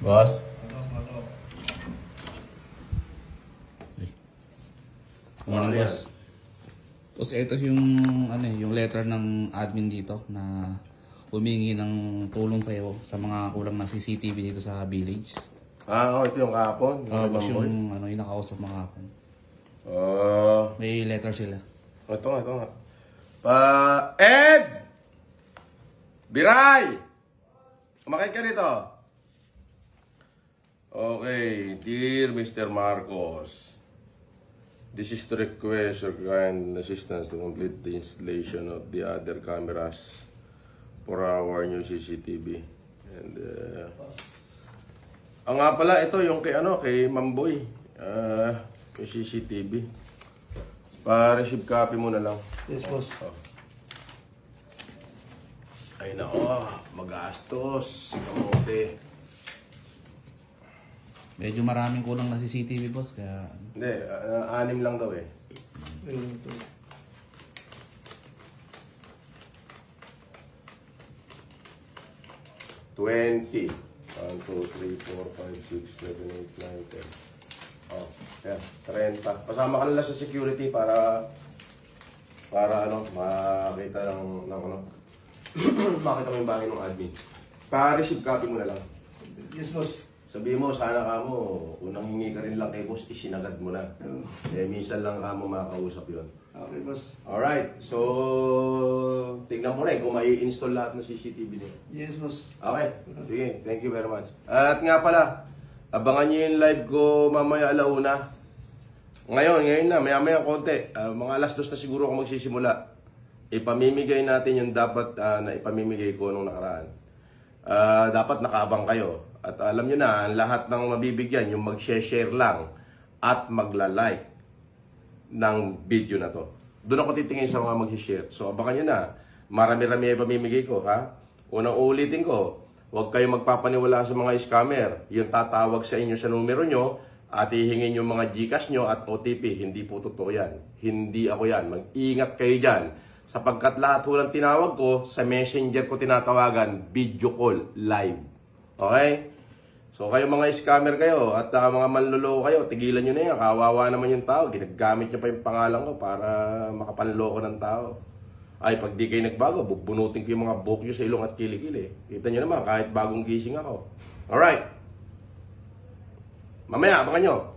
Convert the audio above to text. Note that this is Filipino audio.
Boss. Ano boss? Tapos ito yung yung letter ng admin dito na humingi ng tulong sa'yo sa mga kulang na CCTV dito sa village. Ito yung kahapon. Boss, yung yung nakausap mga hapon. May letter sila. Ito nga. Ed! Biray! Kumakit ka dito. Okay, dear Mr. Marcos, this is to request your kind assistance to complete the installation of the other cameras for our new CCTV. And nga pala, ito yung kay Mamboy. Yung CCTV. Pa-receive copy mo na lang. Yes, boss. Ay nako, magastos. Kamote. Medyo maraming kulang na CCTV, boss, kaya... Hindi, 6 lang daw eh. Ayun ito. $20. 1, 2, 3, 4, 5, 6, 7, 8, 9, 10. Oh, yan. 30. Pasama ka nila sa security para makita makita mo yung bahay ng admin. Pa-receive copy mo na lang. Yes, boss. Sabihin mo, sana ka mo, unang hingi ka rin lang kay boss, isinagad mo na. Minsan lang ka mo makausap yun. Okay, boss. Alright, so tingnan mo rin kung mai-install lahat ng CCTV niyo. Yes, boss. Okay, sige, thank you very much. At nga pala, abangan nyo yung live ko mamaya alauna. Ngayon na, maya konti. Mga alas 2 na siguro ako magsisimula. Ipamimigay natin yung dapat na ipamimigay ko nung nakaraan. Dapat nakaabang kayo. At alam nyo na, lahat ng mabibigyan, yung mag-share lang at magla-like ng video na to. Doon ako titingin sa mga mag-share. So abangan nyo na, marami-rami ay pamimigay ko, ha? Unang ulitin ko, huwag kayong magpapaniwala sa mga scammer. Yung tatawag sa inyo sa numero nyo at hihingin yung mga GCash nyo at OTP. Hindi po totoo yan. Hindi ako yan. Mag-ingat kayo dyan. Sapagkat lahat ng tinawag ko, sa messenger ko tinatawagan, video call, live. Okay? So kayo mga scammer kayo at mga manloloko kayo, tigilan nyo na yan. Kawawa naman yung tao. Ginagamit nyo pa yung pangalan ko para makapanloko ng tao. Ay, pag di kayo nagbago, bubunutin ko yung mga buhok nyo sa ilong at kilikili. Kita nyo naman, kahit bagong gising ako. Alright. Mamaya, abangan nyo.